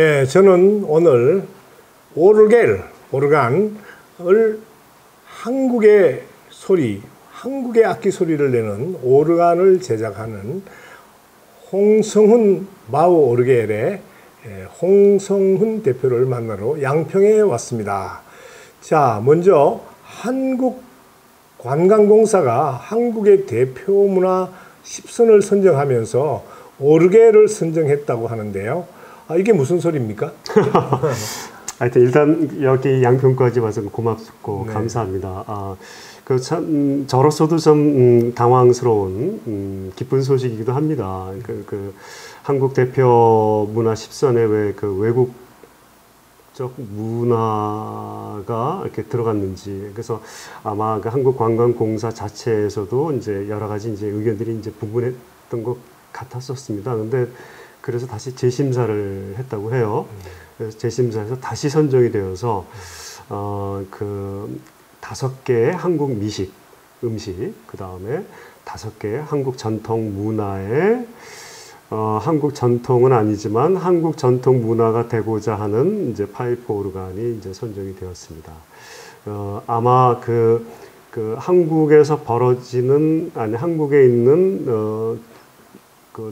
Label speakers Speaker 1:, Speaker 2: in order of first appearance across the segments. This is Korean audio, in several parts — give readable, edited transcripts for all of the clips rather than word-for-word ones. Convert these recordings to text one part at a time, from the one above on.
Speaker 1: 예, 저는 오늘 오르간을 한국의 소리, 한국의 악기 소리를 내는 오르간을 제작하는 홍성훈 마우 오르겔의 홍성훈 대표를 만나러 양평에 왔습니다. 자, 먼저 한국관광공사가 한국의 대표 문화 10선을 선정하면서 오르겔을 선정했다고 하는데요. 이게 무슨 소리입니까?
Speaker 2: 하여튼 일단 여기 양평까지 와서 고맙고
Speaker 1: 네.
Speaker 2: 감사합니다. 참 저로서도 좀 당황스러운 기쁜 소식이기도 합니다. 한국 대표 문화 10선에 왜 외국적 문화가 이렇게 들어갔는지, 그래서 아마 한국관광공사 자체에서도 이제 여러 가지 이제 의견들이 이제 분분했던 것 같았었습니다. 근데 그래서 다시 재심사를 했다고 해요. 그래서 재심사에서 다시 선정이 되어서 5개의 한국 음식, 그 다음에 5개의 한국 전통 문화의 한국 전통은 아니지만 한국 전통 문화가 되고자 하는 이제 파이프 오르간이 이제 선정이 되었습니다. 아마 한국에서 한국에 있는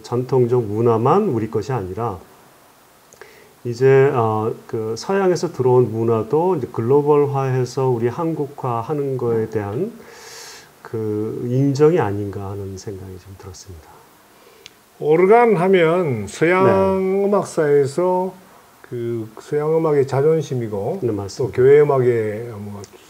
Speaker 2: 전통적 문화만 우리 것이 아니라 이제 서양에서 들어온 문화도 이제 글로벌화해서 우리 한국화하는 거에 대한 인정이 아닌가 하는 생각이 좀 들었습니다.
Speaker 1: 오르간 하면 서양
Speaker 2: 네.
Speaker 1: 음악사에서 서양 음악의 자존심이고,
Speaker 2: 네,
Speaker 1: 또 교회 음악의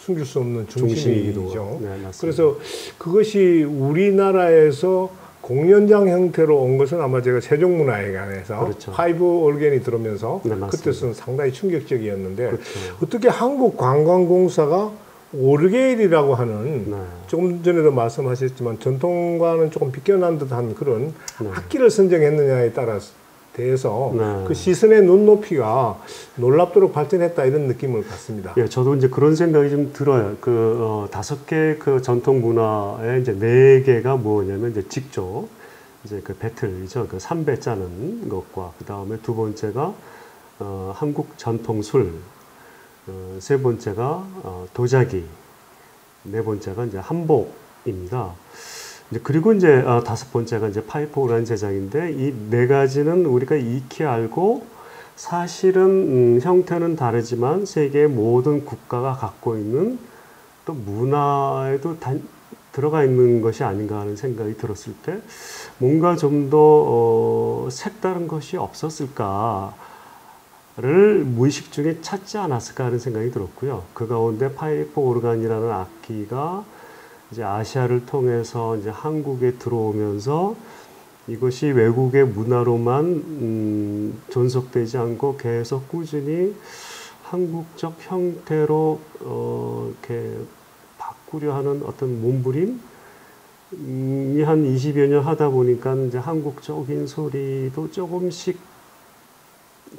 Speaker 1: 숨길 수 없는 중심이죠.
Speaker 2: 네, 맞습니다.
Speaker 1: 그래서 그것이 우리나라에서 공연장 형태로 온 것은 아마 제가 세종문화회관에서
Speaker 2: 그렇죠.
Speaker 1: 파이브 올겐이 들어오면서
Speaker 2: 네,
Speaker 1: 그때는 상당히 충격적이었는데,
Speaker 2: 그렇죠.
Speaker 1: 어떻게 한국관광공사가 오르겔이라고 하는
Speaker 2: 네.
Speaker 1: 조금 전에도 말씀하셨지만 전통과는 조금 비껴난 듯한 그런
Speaker 2: 네.
Speaker 1: 악기를 선정했느냐에 따라서 대해서
Speaker 2: 네.
Speaker 1: 그 시선의 눈높이가 놀랍도록 발전했다, 이런 느낌을 받습니다.
Speaker 2: 예, 저도 이제 그런 생각이 좀 들어요. 5개 전통 문화의 이제 4개가 뭐냐면 이제 직조, 이제 배틀이죠. 삼배 짜는 것과, 그 다음에 두 번째가 한국 전통 술, 세 번째가 도자기, 네 번째가 이제 한복입니다. 그리고 이제 5번째가 이제 파이프 오르간 제작인데, 이 4가지는 우리가 익히 알고 사실은 형태는 다르지만 세계의 모든 국가가 갖고 있는 또 문화에도 들어가 있는 것이 아닌가 하는 생각이 들었을 때, 뭔가 좀 더 색다른 것이 없었을까를 무의식 중에 찾지 않았을까 하는 생각이 들었고요. 그 가운데 파이프 오르간이라는 악기가 이제 아시아를 통해서 이제 한국에 들어오면서 이것이 외국의 문화로만 존속되지 않고 계속 꾸준히 한국적 형태로 이렇게 바꾸려 하는 어떤 몸부림이 한 20여 년 하다 보니까 이제 한국적인 소리도 조금씩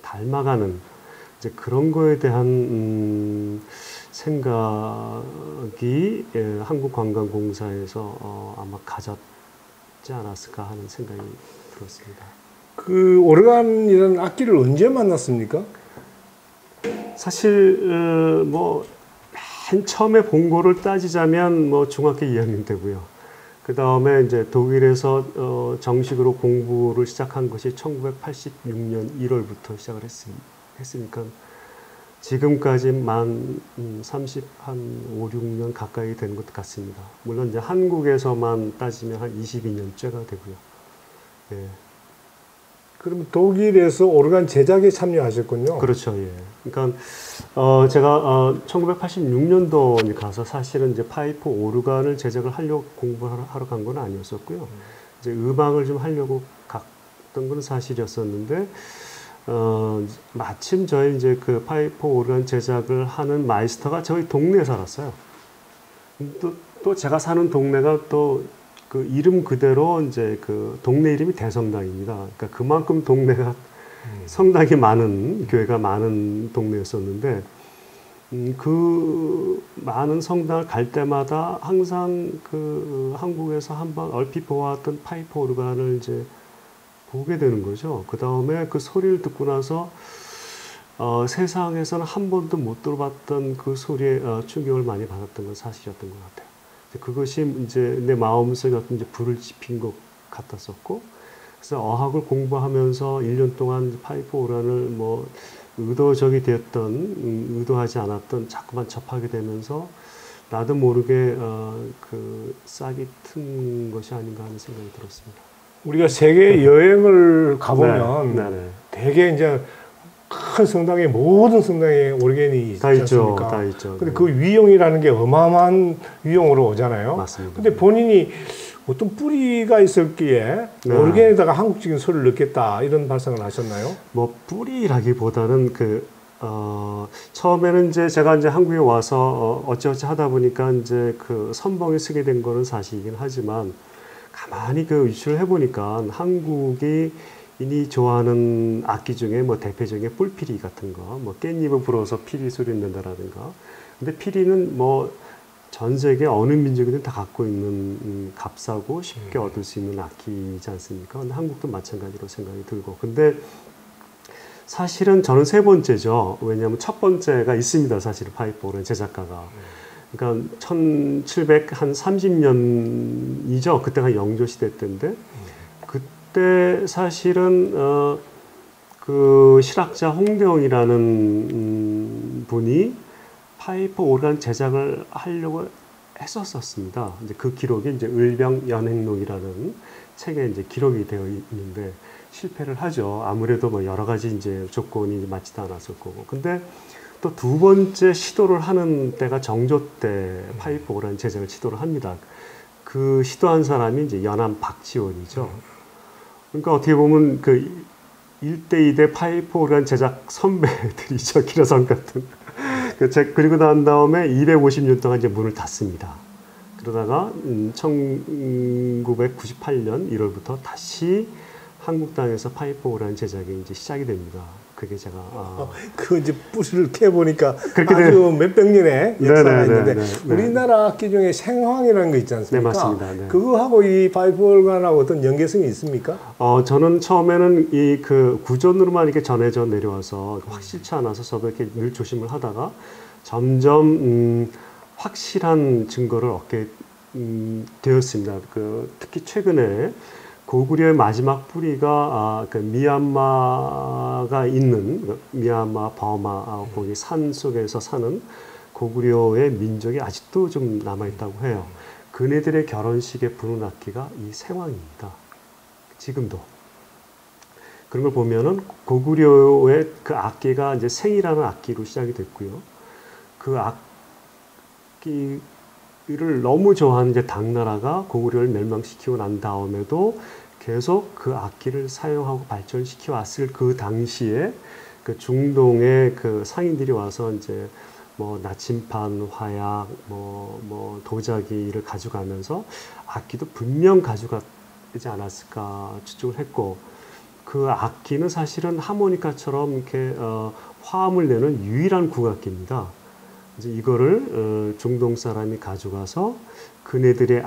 Speaker 2: 닮아가는 이제 그런 거에 대한 생각이 한국관광공사에서 아마 가졌지 않았을까 하는 생각이 들었습니다.
Speaker 1: 그 오르간이라는 악기를 언제 만났습니까?
Speaker 2: 사실 맨 처음에 본 거를 따지자면 중학교 2학년 때고요. 그 다음에 이제 독일에서 정식으로 공부를 시작한 것이 1986년 1월부터 시작을 했으니까 지금까지 만 5, 6년 가까이 된 것 같습니다. 물론 이제 한국에서만 따지면 한 22년째가 되고요. 예.
Speaker 1: 그럼 독일에서 오르간 제작에 참여하셨군요.
Speaker 2: 그렇죠, 예. 그러니까 제가 1986년도에 가서 사실은 이제 파이프 오르간을 제작을 하려고 공부하러 간 건 아니었었고요. 이제 음악을 좀 하려고 갔던 건 사실이었었는데. 마침 저희 이제 파이프 오르간 제작을 하는 마이스터가 저희 동네에 살았어요. 또 제가 사는 동네가 또 이름 그대로 이제 동네 이름이 대성당입니다. 그러니까 그만큼 동네가 성당이 많은, 교회가 많은 동네였었는데, 그 많은 성당을 갈 때마다 항상 한국에서 한번 얼핏 보았던 파이프 오르간을 이제 보게 되는 거죠. 그 다음에 그 소리를 듣고 나서 세상에서는 한 번도 못 들어봤던 그 소리에 충격을 많이 받았던 건 사실이었던 것 같아요. 그것이 이제 내 마음속에 어떤 이제 불을 지핀 것 같았었고, 그래서 어학을 공부하면서 1년 동안 파이프 오란을 뭐 의도적이 되었던, 의도하지 않았던 자꾸만 접하게 되면서 나도 모르게 그 싹이 튼 것이 아닌가 하는 생각이 들었습니다.
Speaker 1: 우리가 세계 여행을 가보면
Speaker 2: 네, 네.
Speaker 1: 되게 이제 큰 성당에 모든 성당에 오르겐이 있지
Speaker 2: 다 있죠,
Speaker 1: 않습니까?
Speaker 2: 다 있죠.
Speaker 1: 근데
Speaker 2: 네.
Speaker 1: 그 위용이라는 게 어마어마한 위용으로 오잖아요.
Speaker 2: 맞습니다.
Speaker 1: 근데 본인이 어떤 뿌리가 있었기에
Speaker 2: 네.
Speaker 1: 오르겐에다가 한국적인 소리를 넣겠다 이런 발상을 하셨나요?
Speaker 2: 뭐 뿌리라기보다는 처음에는 이제 제가 이제 한국에 와서 어찌어찌 하다 보니까 이제 그 선봉에 쓰게 된 거는 사실이긴 하지만 가만히 그 유추를 해보니까 한국이 이니 좋아하는 악기 중에 뭐 대표적인 뿔피리 같은 거, 뭐 깻잎을 불어서 피리 소리 낸다라든가. 근데 피리는 뭐 전 세계 어느 민족이든 다 갖고 있는 값싸고 쉽게 얻을 수 있는 악기이지 않습니까? 근데 한국도 마찬가지로 생각이 들고. 근데 사실은 저는 세 번째죠. 왜냐하면 첫 번째가 있습니다. 사실은 파이프 오른 제작가가. 그러니까 1730년이죠. 그때가 영조 시대 때인데 그때 사실은 그 실학자 홍대영이라는 분이 파이프 오르간 제작을 하려고 했었습니다. 이제 그 기록이 이제 을병연행록이라는 책에 이제 기록이 되어 있는데 실패를 하죠. 아무래도 뭐 여러 가지 이제 조건이 맞지도 않았을 거고. 근데 또 두 번째 시도를 하는 때가 정조 때 파이프 오르간 제작을 시도를 합니다. 그 시도한 사람이 이제 연암 박지원이죠. 그러니까 어떻게 보면 그 1대 2대 파이프 오르간 제작 선배들이죠. 기라성 같은. 그리고 난 다음에 250년 동안 이제 문을 닫습니다. 그러다가 1998년 1월부터 다시 한국 땅에서 파이프 오르간 제작이 이제 시작이 됩니다. 그게 제가
Speaker 1: 그 이제 뿌리를 캐 보니까
Speaker 2: 그렇게
Speaker 1: 아주 몇백 년의 역사가 있는데
Speaker 2: 네.
Speaker 1: 우리나라 악기 중에 생황이라는 거 있지 않습니까?
Speaker 2: 네, 맞습니다. 네.
Speaker 1: 그거하고 이 파이프 오르간하고 어떤 연계성이 있습니까?
Speaker 2: 저는 처음에는 이 그 구전으로만 이렇게 전해져 내려와서 확실치 않아서 저도 이렇게 늘 조심을 하다가 점점 확실한 증거를 얻게 되었습니다. 특히 최근에 고구려의 마지막 뿌리가 미얀마가 있는 미얀마, 버마 거기 산 속에서 사는 고구려의 민족이 아직도 좀 남아 있다고 해요. 그네들의 결혼식에 부르는 악기가 이 생황입니다. 지금도. 그런 걸 보면은 고구려의 그 악기가 이제 생이라는 악기로 시작이 됐고요. 그 악기를 너무 좋아하는 이제 당나라가 고구려를 멸망시키고 난 다음에도 계속 그 악기를 사용하고 발전시켜 왔을 그 당시에 그 중동의 그 상인들이 와서 이제 뭐 나침반, 화약, 뭐 도자기를 가져가면서 악기도 분명 가져가지 않았을까 추측을 했고 그 악기는 사실은 하모니카처럼 이렇게 화음을 내는 유일한 국악기입니다. 이제 이거를 중동 사람이 가져가서 그네들의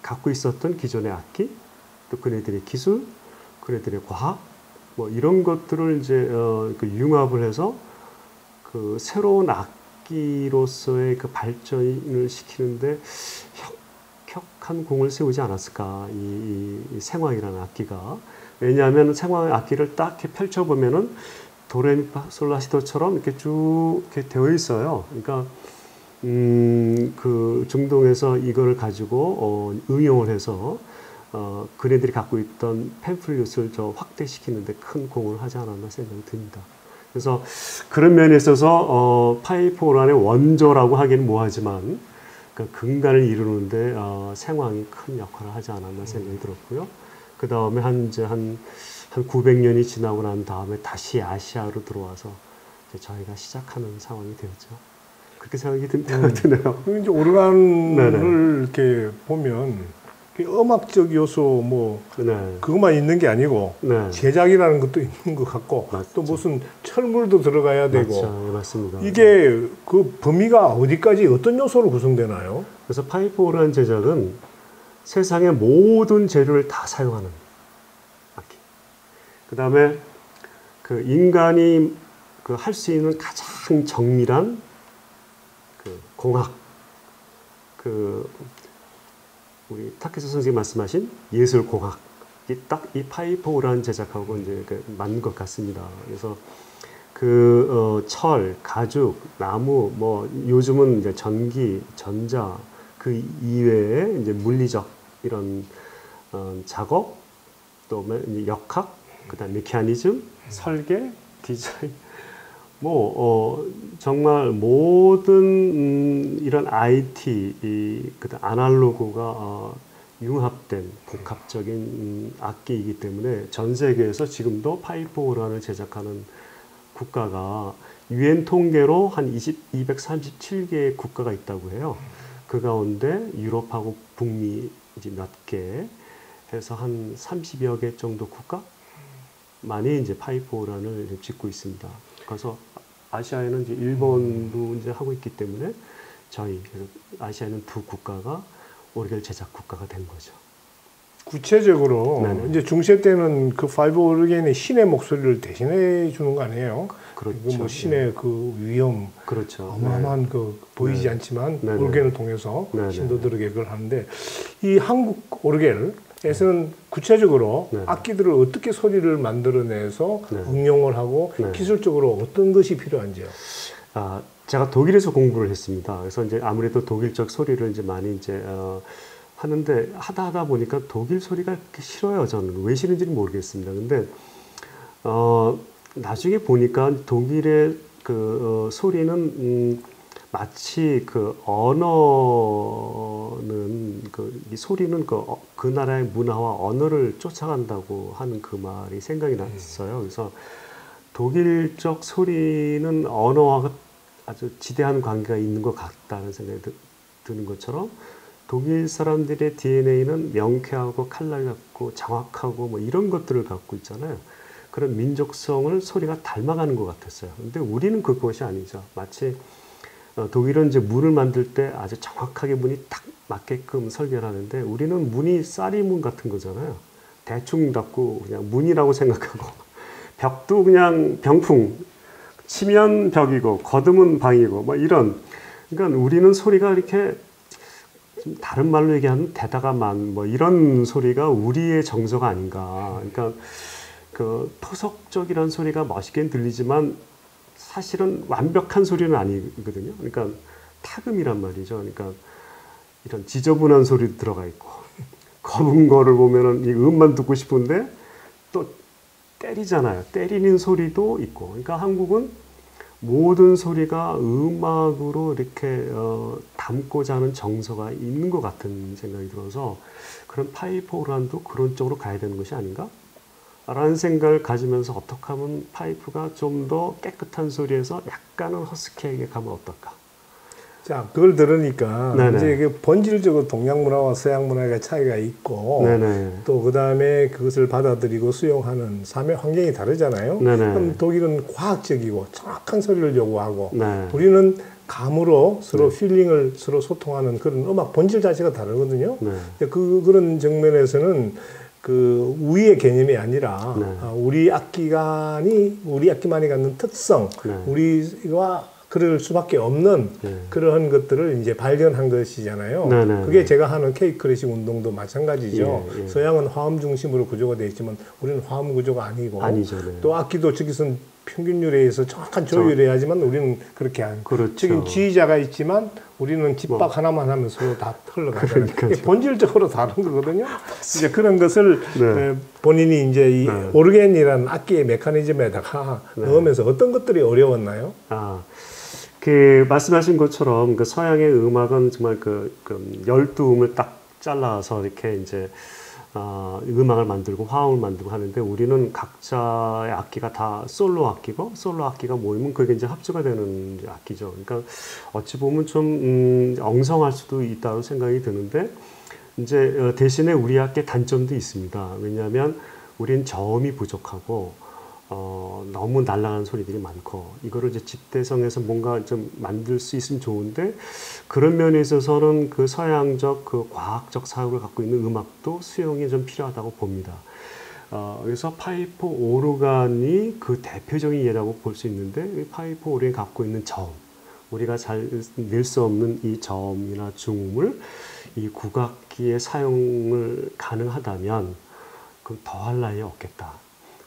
Speaker 2: 갖고 있었던 기존의 악기, 또 그네들의 기술, 그네들의 과학, 뭐 이런 것들을 이제 그 융합을 해서 그 새로운 악기로서의 그 발전을 시키는데 혁혁한 공을 세우지 않았을까 이 생황이라는 악기가. 왜냐하면 생황의 악기를 딱 이렇게 펼쳐보면은 도레미파솔라시도처럼 이렇게 쭉 이렇게 되어 있어요. 그러니까 그 중동에서 이거를 가지고 응용을 해서 그네들이 갖고 있던 팸플릿을 확대시키는데 큰 공을 하지 않았나 생각이 듭니다. 그래서 그런 면에 있어서 파이프 오르간의 원조라고 하기는 뭐하지만 그 근간을 이루는데 생황이 큰 역할을 하지 않았나 생각이 들었고요. 그 다음에 한 900년이 지나고 난 다음에 다시 아시아로 들어와서 저희가 시작하는 상황이 되었죠. 그렇게 생각이 드네요.
Speaker 1: 이제 오르간을
Speaker 2: 네네.
Speaker 1: 이렇게 보면 음악적 요소 뭐
Speaker 2: 네.
Speaker 1: 그것만 있는 게 아니고
Speaker 2: 네.
Speaker 1: 제작이라는 것도 있는 것 같고
Speaker 2: 맞죠.
Speaker 1: 또 무슨 철물도 들어가야 되고
Speaker 2: 맞죠. 네, 맞습니다.
Speaker 1: 이게 그 범위가 어디까지 어떤 요소로 구성되나요?
Speaker 2: 그래서 파이프 오르간 제작은 세상의 모든 재료를 다 사용하는 악기. 그 다음에 그 인간이 그 할 수 있는 가장 정밀한 그 공학, 그 우리 타케시 선생님 말씀하신 예술 공학이 딱 이 파이프 오란 제작하고 이제 맞는 것 같습니다. 그래서 철, 가죽, 나무, 뭐 요즘은 이제 전기, 전자 그 이외에 이제 물리적 이런 작업, 또 이제 역학, 그다음 메커니즘, 설계, 디자인, 정말 모든 이런 IT, 그다음 아날로그가 융합된 복합적인 악기이기 때문에 전 세계에서 지금도 파이프 오란을 제작하는 국가가 유엔 통계로 한 237개의 국가가 있다고 해요. 그 가운데 유럽하고 북미 이제 몇 개 해서 한 30여 개 정도 국가만이 이제 파이프 오란을 짓고 있습니다. 그래서 아시아에는 이제 일본도 이제 하고 있기 때문에 저희 아시아에는 두 국가가 오르겔 제작 국가가 된 거죠.
Speaker 1: 구체적으로
Speaker 2: 네네.
Speaker 1: 이제 중세 때는 그 파이브 오르겐의 신의 목소리를 대신해 주는 거 아니에요?
Speaker 2: 그렇죠.
Speaker 1: 뭐 신의 그 위엄,
Speaker 2: 그렇죠.
Speaker 1: 어마어마한 그 보이지
Speaker 2: 네.
Speaker 1: 않지만
Speaker 2: 네네.
Speaker 1: 오르겐을 통해서
Speaker 2: 네네.
Speaker 1: 신도들에게 그걸 하는데 이 한국 오르겔에서는 구체적으로
Speaker 2: 네.
Speaker 1: 악기들을 어떻게 소리를 만들어내서
Speaker 2: 네.
Speaker 1: 응용을 하고
Speaker 2: 네.
Speaker 1: 기술적으로 어떤 것이 필요한지요?
Speaker 2: 제가 독일에서 공부를 했습니다. 그래서 이제 아무래도 독일적 소리를 이제 많이 이제 하는데 하다 보니까 독일 소리가 그렇게 싫어요. 저는 왜 싫은지는 모르겠습니다. 근데 나중에 보니까 독일의 소리는 마치 그 언어는 이 소리는 그 나라의 문화와 언어를 쫓아간다고 하는 그 말이 생각이 났어요. 그래서 독일적 소리는 언어와 아주 지대한 관계가 있는 것 같다는 생각이 드는 것처럼 독일 사람들의 DNA는 명쾌하고 칼날 같고 정확하고 뭐 이런 것들을 갖고 있잖아요. 그런 민족성을 소리가 닮아가는 것 같았어요. 근데 우리는 그것이 아니죠. 마치 독일은 이제 문을 만들 때 아주 정확하게 문이 딱 맞게끔 설계를 하는데 우리는 문이 쌀이문 같은 거잖아요. 대충 닫고 그냥 문이라고 생각하고 벽도 그냥 병풍, 치면 벽이고 거두면 방이고 뭐 이런. 그러니까 우리는 소리가 이렇게 좀 다른 말로 얘기하면 대다가만 뭐 이런 소리가 우리의 정서가 아닌가. 그러니까 그 토속적이라는 소리가 멋있게 들리지만 사실은 완벽한 소리는 아니거든요. 그러니까 타금이란 말이죠. 그러니까 이런 지저분한 소리도 들어가 있고 검은 거를 보면은 이 음만 듣고 싶은데 또 때리잖아요. 때리는 소리도 있고. 그러니까 한국은 모든 소리가 음악으로 이렇게 담고자 하는 정서가 있는 것 같은 생각이 들어서 그런 파이프 오란도 그런 쪽으로 가야 되는 것이 아닌가? 라는 생각을 가지면서 어떻게 하면 파이프가 좀 더 깨끗한 소리에서 약간은 허스키하게 가면 어떨까?
Speaker 1: 자, 그걸 들으니까
Speaker 2: 네네.
Speaker 1: 이제 이게 본질적으로 동양 문화와 서양 문화의 차이가 있고
Speaker 2: 네네.
Speaker 1: 또 그다음에 그것을 받아들이고 수용하는 삶의 환경이 다르잖아요.
Speaker 2: 네네.
Speaker 1: 그럼 독일은 과학적이고 정확한 소리를 요구하고
Speaker 2: 네.
Speaker 1: 우리는 감으로 서로 필링을 서로 소통하는 그런 음악 본질 자체가 다르거든요.
Speaker 2: 네.
Speaker 1: 그런 정면에서는 그 우위의 개념이 아니라
Speaker 2: 네.
Speaker 1: 우리 악기만이 갖는 특성,
Speaker 2: 네.
Speaker 1: 우리가 그럴 수밖에 없는
Speaker 2: 네.
Speaker 1: 그러한 것들을 이제 발견한 것이잖아요.
Speaker 2: 네, 네,
Speaker 1: 그게
Speaker 2: 네.
Speaker 1: 제가 하는 K 클래식 운동도 마찬가지죠.
Speaker 2: 예, 예.
Speaker 1: 서양은 화음 중심으로 구조가 되어 있지만 우리는 화음 구조가 아니고
Speaker 2: 아니죠. 네.
Speaker 1: 또 악기도 저기선 평균율에 의해서 정확한 조율을 해야지만 우리는 그렇게 안.
Speaker 2: 그렇죠.
Speaker 1: 저긴 지휘자가 있지만 우리는 집박 하나만 하면서 다 흘러가잖아요. 이게 본질적으로 다른 거거든요. 이제 그런 것을
Speaker 2: 네.
Speaker 1: 본인이 이제 이
Speaker 2: 네.
Speaker 1: 오르겐이라는 악기의 메커니즘에다가 넣으면서 어떤 것들이 어려웠나요?
Speaker 2: 그 말씀하신 것처럼 그 서양의 음악은 정말 그 12음을 딱 잘라서 이렇게 이제 음악을 만들고 화음을 만들고 하는데 우리는 각자의 악기가 다 솔로 악기고 솔로 악기가 모이면 그게 이제 합주가 되는 악기죠. 그러니까 어찌 보면 좀 엉성할 수도 있다고 생각이 드는데 이제 대신에 우리 악기의 단점도 있습니다. 왜냐하면 우리는 저음이 부족하고 너무 날아가는 소리들이 많고 이거를 이제 집대성에서 뭔가 좀 만들 수 있으면 좋은데 그런 면에 있어서는 그 서양적 그 과학적 사고를 갖고 있는 음악도 수용이 좀 필요하다고 봅니다. 그래서 파이프 오르간이 그 대표적인 예라고 볼 수 있는데 이 파이프 오르간이 갖고 있는 저음, 우리가 잘 낼 수 없는 이 저음이나 중음을 이 국악기에 사용을 가능하다면 그럼 더할 나위 없겠다.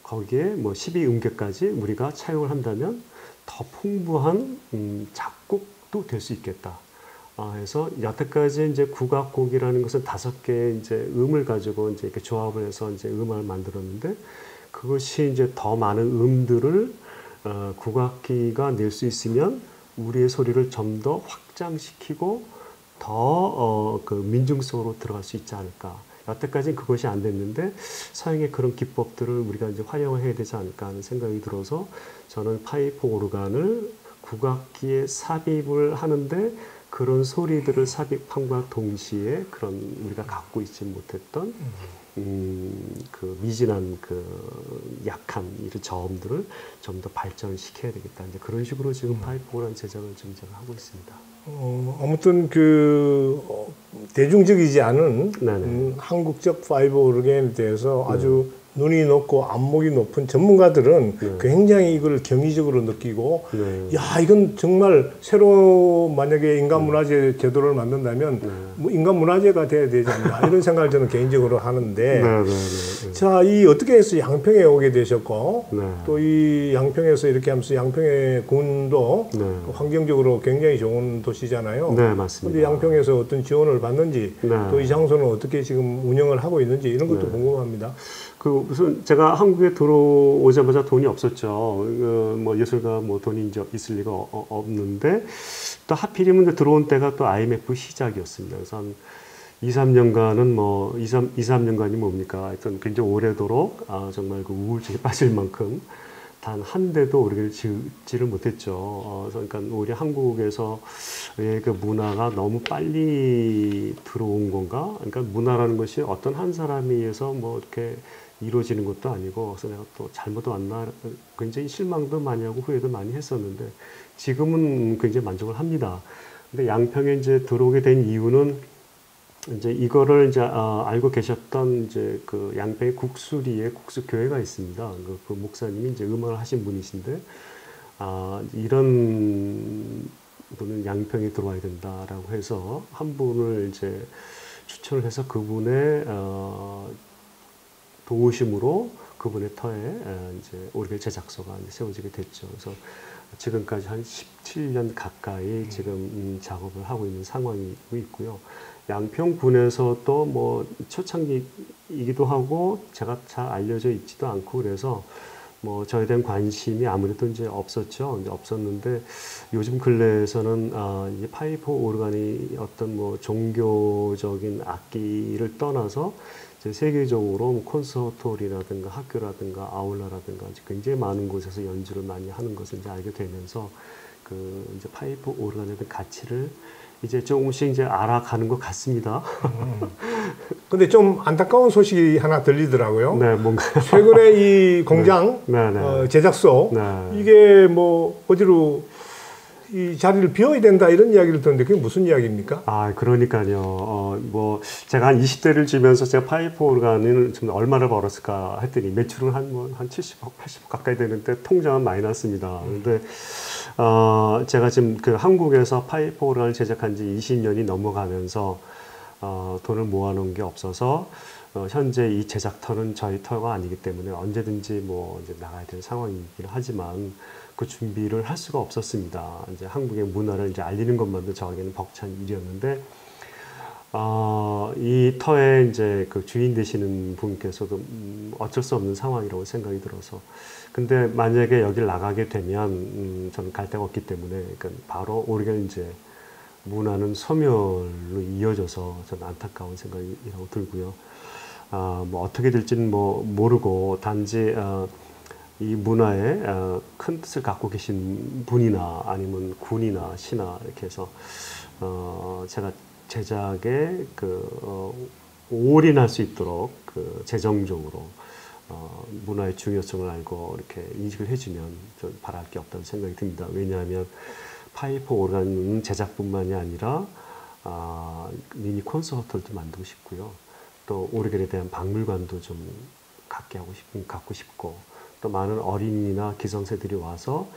Speaker 2: 거기에 뭐 12음계까지 우리가 차용을 한다면 더 풍부한 작곡도 될 수 있겠다. 그래서 여태까지 이제 국악곡이라는 것은 5개의 이제 음을 가지고 이제 이렇게 조합을 해서 이제 음악을 만들었는데 그것이 이제 더 많은 음들을 국악기가 낼 수 있으면 우리의 소리를 좀 더 확장시키고 더 그 민중성으로 들어갈 수 있지 않을까. 여태까지는 그것이 안 됐는데 서양의 그런 기법들을 우리가 이제 활용을 해야 되지 않을까 하는 생각이 들어서 저는 파이프 오르간을 국악기에 삽입을 하는데 그런 소리들을 삽입함과 동시에 그런 우리가 갖고 있지 못했던 그 미진한 그 약한 이런 저음들을 좀 더 발전시켜야 되겠다. 이제 그런 식으로 지금 파이프 오르간 제작을 좀 제가 하고 있습니다.
Speaker 1: 아무튼 그 대중적이지 않은 한국적 파이브 오르간에 대해서 아주 눈이 높고 안목이 높은 전문가들은 굉장히 이걸 경이적으로 느끼고 야 이건 정말 새로 만약에 인간문화재 제도를 만든다면 뭐 인간문화재가 돼야 되지 않나 이런 생각을 저는 개인적으로 하는데 자, 이 어떻게 해서 양평에 오게 되셨고 또 이 양평에서 이렇게 하면서 양평의 군도 환경적으로 굉장히 좋은 도시잖아요.
Speaker 2: 네, 맞습니다.
Speaker 1: 근데 양평에서 어떤 지원을 받는지 또 이 장소는 어떻게 지금 운영을 하고 있는지 이런 것도 궁금합니다.
Speaker 2: 그 무슨 제가 한국에 들어오자마자 돈이 없었죠. 뭐 예술가 뭐 돈이 이제 있을 리가 없는데 또 하필이면 들어온 때가 또 IMF 시작이었습니다. 그래서 한 2, 3년간은 뭐 2, 3년간이 뭡니까? 하여튼 굉장히 오래도록 정말 그 우울증에 빠질 만큼 단 한 대도 오르기를 지지를 못했죠. 그러니까 우리 한국에서 그 문화가 너무 빨리 들어온 건가? 그러니까 문화라는 것이 어떤 한 사람에 의해서 뭐 이렇게 이루어지는 것도 아니고, 그래서 내가 또 잘못 왔나 굉장히 실망도 많이 하고 후회도 많이 했었는데 지금은 굉장히 만족을 합니다. 근데 양평에 이제 들어오게 된 이유는 이제 이거를 이제 알고 계셨던 이제 그 양평의 국수리에 국수교회가 있습니다. 그 목사님이 이제 음악을 하신 분이신데 이런 분은 양평에 들어와야 된다라고 해서 한 분을 이제 추천을 해서 그분의 도우심으로 그분의 터에 이제 오르간 제작소가 이제 세워지게 됐죠. 그래서 지금까지 한 17년 가까이 지금 작업을 하고 있는 상황이고 있고요. 양평군에서 또 뭐 초창기이기도 하고 제가 잘 알려져 있지도 않고 그래서 뭐 저에 대한 관심이 아무래도 이제 없었죠. 이제 없었는데 요즘 근래에서는 이 파이프 오르간이 어떤 뭐 종교적인 악기를 떠나서 이제 세계적으로 콘서트홀이라든가 학교라든가 아울라라든가 굉장히 많은 곳에서 연주를 많이 하는 것을 이제 알게 되면서 그 이제 파이프 오르간에 대한 가치를 이제 조금씩 이제 알아가는 것 같습니다.
Speaker 1: 근데 좀 안타까운 소식이 하나 들리더라고요.
Speaker 2: 네, 뭔가
Speaker 1: 최근에 이 공장 제작소 이게 뭐 어디로 이 자리를 비워야 된다 이런 이야기를 듣는데 그게 무슨 이야기입니까?
Speaker 2: 그러니까요. 뭐 제가 한 20대를 지면서 제가 파이프 오르간을 좀 얼마를 벌었을까 했더니 매출은 한 70억, 80억 가까이 되는데 통장은 많이 났습니다. 근데 제가 지금 그 한국에서 파이프 오르간을 제작한 지 20년이 넘어가면서 돈을 모아놓은 게 없어서 현재 이 제작터는 저희 터가 아니기 때문에 언제든지 뭐 이제 나가야 될 상황이긴 하지만 그 준비를 할 수가 없었습니다. 이제 한국의 문화를 이제 알리는 것만도 저에게는 벅찬 일이었는데 이 터에 이제 그 주인 되시는 분께서도 어쩔 수 없는 상황이라고 생각이 들어서 근데 만약에 여기를 나가게 되면 저는 갈 데가 없기 때문에 그러니까 바로 오르간 이제 문화는 소멸로 이어져서 저는 안타까운 생각이라고 들고요. 뭐 어떻게 될지는 뭐 모르고 단지 이 문화에 큰 뜻을 갖고 계신 분이나 아니면 군이나 시나 이렇게 해서 제가 제작에 올인할 수 있도록 그 재정적으로 문화의 중요성을 알고 이렇게 인식을 해주면 좀 바랄 게 없다는 생각이 듭니다. 왜냐하면 파이프 오르간 제작뿐만이 아니라 미니 콘서트도 만들고 싶고요. 또 오르간에 대한 박물관도 좀 갖고 싶고 또 많은 어린이나 기성세들이 와서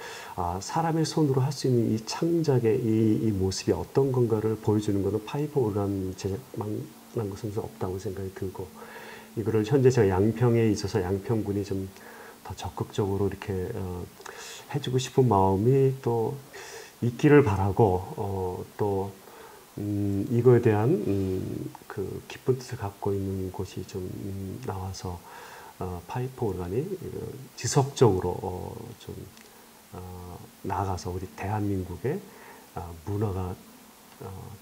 Speaker 2: 사람의 손으로 할 수 있는 이 창작의 이 모습이 어떤 건가를 보여주는 것은 파이프 오르간 제작만 한 것은 없다고 생각이 들고 이거를 현재 제가 양평에 있어서 양평군이 좀 더 적극적으로 이렇게 해주고 싶은 마음이 또 있기를 바라고 또 이거에 대한 그 깊은 뜻을 갖고 있는 곳이 좀 나와서 파이프 오르간이 지속적으로 좀 나아가서 우리 대한민국의 문화가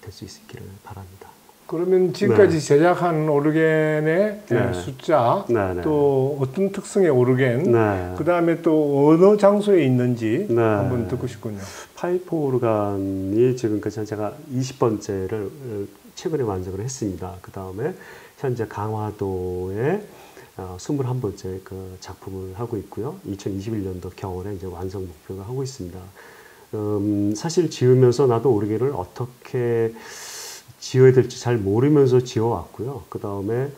Speaker 2: 될 수 있기를 바랍니다.
Speaker 1: 그러면 지금까지 제작한 오르겐의
Speaker 2: 네.
Speaker 1: 숫자,
Speaker 2: 네.
Speaker 1: 또 어떤 특성의 오르겐,
Speaker 2: 네.
Speaker 1: 그 다음에 또 어느 장소에 있는지
Speaker 2: 네.
Speaker 1: 한번 듣고 싶군요.
Speaker 2: 파이프 오르간이 지금까지 제가 20번째를 최근에 완성을 했습니다. 그 다음에 현재 강화도에 21번째 그 작품을 하고 있고요. 2021년도 겨울에 이제 완성 목표를 하고 있습니다. 사실 지으면서 나도 오르겐을 어떻게 지어야 될지 잘 모르면서 지어왔고요. 그 다음에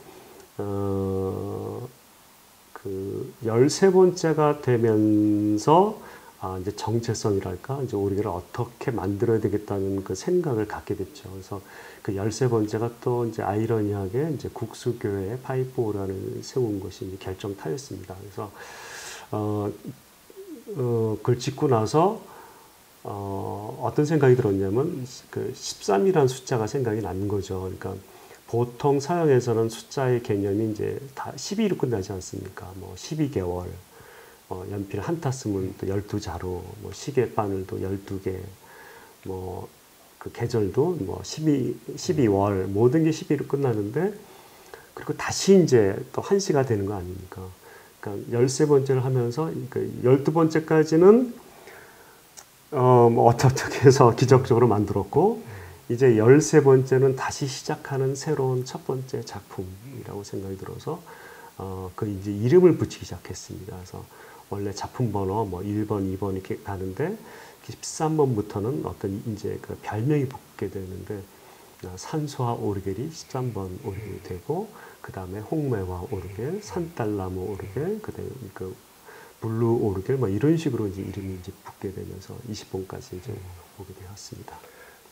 Speaker 2: 그 13번째가 되면서 이제 정체성이랄까 이제 오르겐을 어떻게 만들어야 되겠다는 그 생각을 갖게 됐죠. 그래서 그 13번째가 또 이제 아이러니하게 이제 국수교회 파이프 오르간을 세운 것이 이제 결정타였습니다. 그래서 그걸 짓고 나서 어떤 생각이 들었냐면 그 13이라는 숫자가 생각이 나는 거죠. 그러니까 보통 서양에서는 숫자의 개념이 이제 다 12로 끝나지 않습니까? 뭐 12개월, 연필 한 타 쓰면 또 12자루, 뭐 시계 바늘도 12개, 뭐 그 계절도 뭐 12월, 모든 게 12로 끝나는데 그리고 다시 이제 또 1시가 되는 거 아닙니까? 그러니까 13번째를 하면서 그 12번째까지는 뭐 어떻게 해서 기적적으로 만들었고 이제 13번째는 다시 시작하는 새로운 첫 번째 작품이라고 생각이 들어서 그 이제 이름을 붙이기 시작했습니다. 그래서 원래 작품 번호 뭐 1번, 2번 이렇게 가는데 13번부터는 어떤 이제 그 별명이 붙게 되는데 산소화 오르겔이 13번 오르겔이 되고 그 다음에 홍매화 오르겔, 산딸나무 오르겔, 그다음에 그 블루 오르겔 뭐 이런 식으로 이제 이름이 이제 붙게 되면서 20번까지 이제 오게 되었습니다.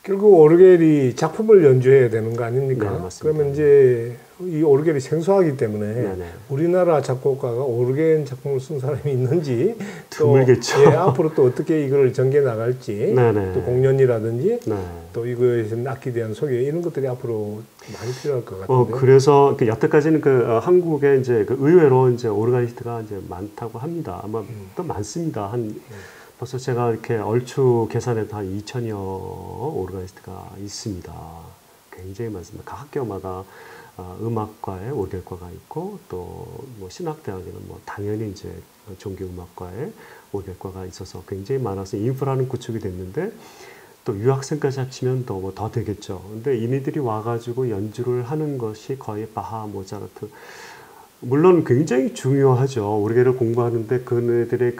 Speaker 1: 결국 오르겔이 작품을 연주해야 되는 거 아닙니까?
Speaker 2: 네, 맞습니다.
Speaker 1: 그러면 이제 이 오르겔이 생소하기 때문에
Speaker 2: 네네.
Speaker 1: 우리나라 작곡가가 오르겐 작품을 쓴 사람이 있는지
Speaker 2: 드물겠죠.
Speaker 1: 또 앞으로 또 어떻게 이걸 전개 나갈지
Speaker 2: 네네.
Speaker 1: 또 공연이라든지
Speaker 2: 네.
Speaker 1: 또 이거에 악기에 대한 소개 이런 것들이 앞으로 많이 필요할 것 같은데.
Speaker 2: 그래서 여태까지는 한국에 이제 의외로 이제 오르가니스트가 이제 많다고 합니다. 아마 또 많습니다. 벌써 제가 이렇게 얼추 계산해도 한 2,000여 오르가니스트가 있습니다. 굉장히 많습니다. 각 학교마다 음악과에 오르겔과가 있고 또 뭐 신학대학에는 뭐 당연히 이제 종교음악과에 오르겔과가 있어서 굉장히 많아서 인프라는 구축이 됐는데 또 유학생까지 합치면 더 되겠죠. 근데 이네들이 와가지고 연주를 하는 것이 거의 바하, 모차르트 물론 굉장히 중요하죠. 오르겔을 공부하는데 그네들의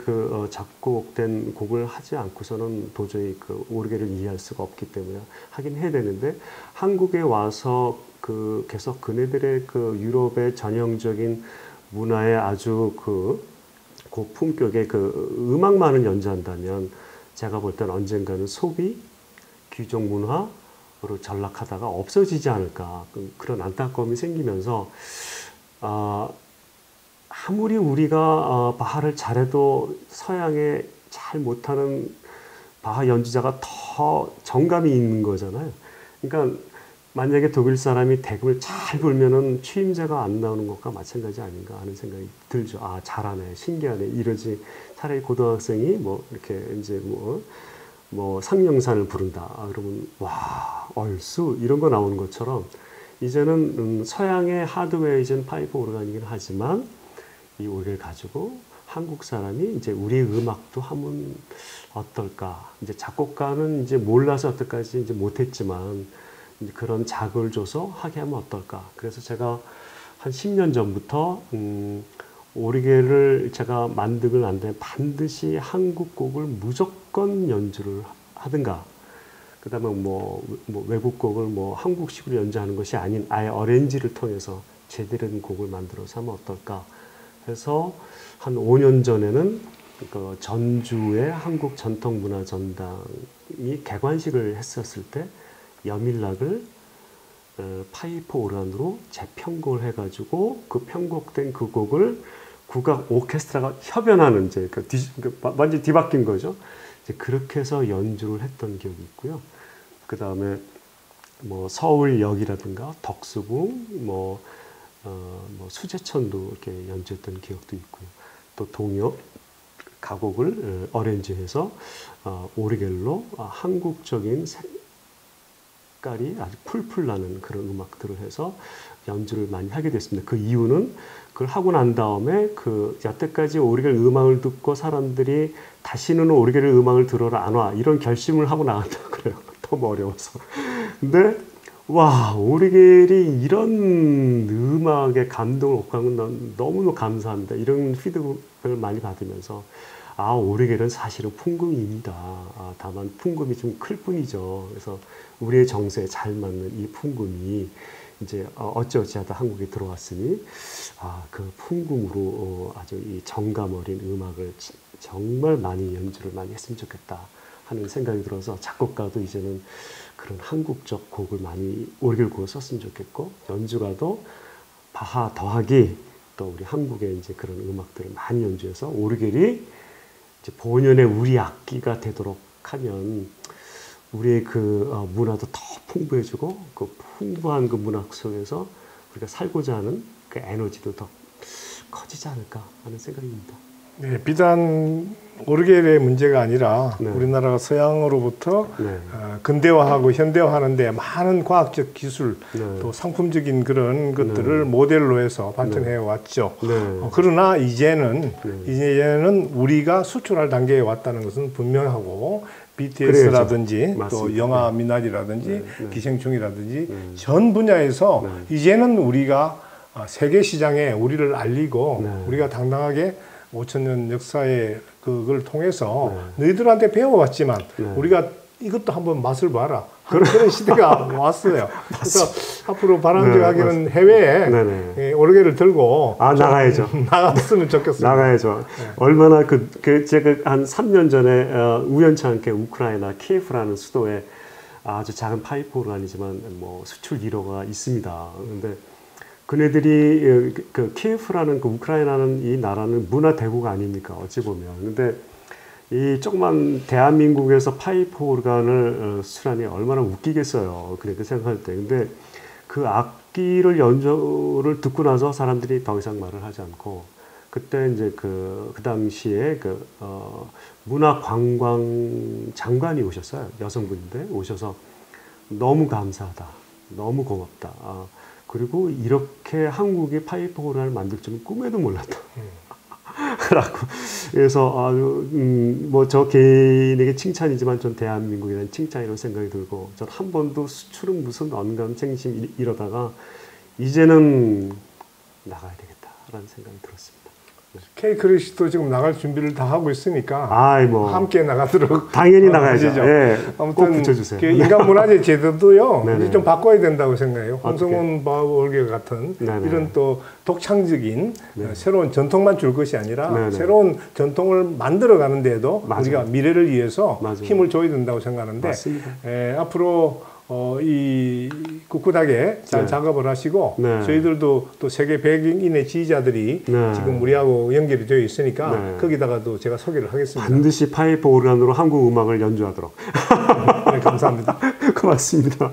Speaker 2: 작곡된 곡을 하지 않고서는 도저히 그 오르겔을 이해할 수가 없기 때문에 하긴 해야 되는데 한국에 와서 계속 그네들의 유럽의 전형적인 문화에 아주 고품격의 음악만을 연주한다면 제가 볼 때는 언젠가는 소비, 귀족 문화로 전락하다가 없어지지 않을까 그런 안타까움이 생기면서 아무리 우리가 바하를 잘해도 서양에 잘 못하는 바하 연주자가 더 정감이 있는 거잖아요. 그러니까 만약에 독일 사람이 대금을 잘 불면은 취임새가 안 나오는 것과 마찬가지 아닌가 하는 생각이 들죠. 잘하네, 신기하네, 이러지. 차라리 고등학생이 뭐 이렇게 이제 뭐 상명산을 부른다. 그러면 와, 얼쑤 이런 거 나오는 것처럼. 이제는 서양의 하드웨어이전 파이프 오르간이긴 하지만 이 오르겔 가지고 한국 사람이 이제 우리의 음악도 하면 어떨까? 이제 작곡가는 이제 몰라서 어떡하지 이제 못했지만 이제 그런 자극을 줘서 하게 하면 어떨까? 그래서 제가 한 10년 전부터 오르겔을 제가 만들고 난 다음에 반드시 한국 곡을 무조건 연주를 하든가. 그 다음에 뭐 외국 곡을 한국식으로 연주하는 것이 아닌 아예 어레인지를 통해서 제대로 된 곡을 만들어서 하면 어떨까 해서 한 5년 전에는 그 전주의 한국 전통문화 전당이 개관식을 했었을 때 여밀락을 파이프 오르간으로 재편곡을 해가지고 그 편곡된 그 곡을 국악 오케스트라가 협연하는 이제 완전 뒤바뀐 거죠. 이제 그렇게 해서 연주를 했던 기억이 있고요. 그 다음에 뭐 서울역이라든가 덕수궁, 뭐 수제천도 이렇게 연주했던 기억도 있고요. 또 동요 가곡을 어레인지해서 오리겔로 한국적인 색깔이 아주 풀풀 나는 그런 음악들을 해서 연주를 많이 하게 됐습니다. 그 이유는 그걸 하고 난 다음에 그 여태까지 오리겔 음악을 듣고 사람들이 다시는 오리겔 음악을 들으러 안 와 이런 결심을 하고 나왔다고 그래요. 너무 어려워서. 근데 와, 오리겔이 이런 음악에 감동을 얻고 한 건 너무너무 감사합니다. 이런 피드백을 많이 받으면서 아, 오리겔은 사실은 풍금입니다. 다만 풍금이 좀 클 뿐이죠. 그래서 우리의 정서에 잘 맞는 이 풍금이 이제 어찌어찌하다 한국에 들어왔으니 그 풍금으로 아주 이 정감 어린 음악을 정말 많이 연주를 많이 했으면 좋겠다 하는 생각이 들어서 작곡가도 이제는 그런 한국적 곡을 많이 오리겔 곡을 썼으면 좋겠고 연주가도 바하 더하기 또 우리 한국의 이제 그런 음악들을 많이 연주해서 오리겔이 이제 본연의 우리 악기가 되도록 하면 우리의 그 문화도 더 풍부해지고 그 풍부한 그 문학 속에서 우리가 살고자 하는 그 에너지도 더 커지지 않을까 하는 생각입니다.
Speaker 1: 네, 비단 오르겔의 문제가 아니라
Speaker 2: 네.
Speaker 1: 우리나라가 서양으로부터
Speaker 2: 네.
Speaker 1: 근대화하고 현대화하는데 많은 과학적 기술
Speaker 2: 네.
Speaker 1: 또 상품적인 그런 것들을 모델로 해서 발전해 왔죠.
Speaker 2: 네.
Speaker 1: 그러나 이제는 우리가 수출할 단계에 왔다는 것은 분명하고 BTS라든지 또 영화 미나리라든지 기생충이라든지 전 분야에서 이제는 우리가 세계 시장에 우리를 알리고 우리가 당당하게 5,000년 역사의 그걸 통해서 너희들한테 배워왔지만 우리가 이것도 한번 맛을 봐라. 그런 시대가 왔어요. 그래서 앞으로 바람직하게는 해외에 오르겔을 들고
Speaker 2: 나가야죠.
Speaker 1: 나갔으면 좋겠습니다.
Speaker 2: 나가야죠. 얼마나 제가 한 3년 전에 우연치 않게 우크라이나 키예프라는 수도에 아주 작은 파이프 오르간이지만 뭐 수출 1호가 있습니다. 그런데 그네들이 그 키예프라는 그 우크라이나는 이 나라는 문화 대국 아닙니까? 어찌 보면. 근데 이 조그만 대한민국에서 파이프 오르간을 수출하니 얼마나 웃기겠어요. 그렇게 생각할 때. 근데 그 악기를 연주를 듣고 나서 사람들이 더 이상 말을 하지 않고 그때 이제 그 당시에 문화관광 장관이 오셨어요. 여성분인데 오셔서 너무 감사하다. 너무 고맙다. 그리고 이렇게 한국이 파이프 오르간을 만들 줄은 꿈에도 몰랐다. 라고. 그래서 뭐 저 개인에게 칭찬이지만 전 대한민국이라는 칭찬이라는 생각이 들고 전 한 번도 수출은 무슨 언감생심 이러다가 이제는 나가야 되겠다라는 생각이 들었습니다.
Speaker 1: K-크리시도 지금 나갈 준비를 다 하고 있으니까 함께 나가도록
Speaker 2: 당연히 나가야죠. 예,
Speaker 1: 아무튼
Speaker 2: 꼭 붙여주세요.
Speaker 1: 인간문화재 제도도요 이제 좀 바꿔야 된다고 생각해요. 홍성훈 오르겔 같은 이런 또 독창적인 새로운 전통만 줄 것이 아니라 새로운 전통을 만들어가는 데에도 우리가 미래를 위해서 힘을 줘야 된다고 생각하는데 앞으로 이 꿋꿋하게 잘 작업을 하시고 저희들도 또 세계 100인의 지휘자들이 지금 우리하고 연결이 되어 있으니까 거기다가도 제가 소개를 하겠습니다.
Speaker 2: 반드시 파이프 오르간으로 한국 음악을 연주하도록.
Speaker 1: 감사합니다.
Speaker 2: 고맙습니다.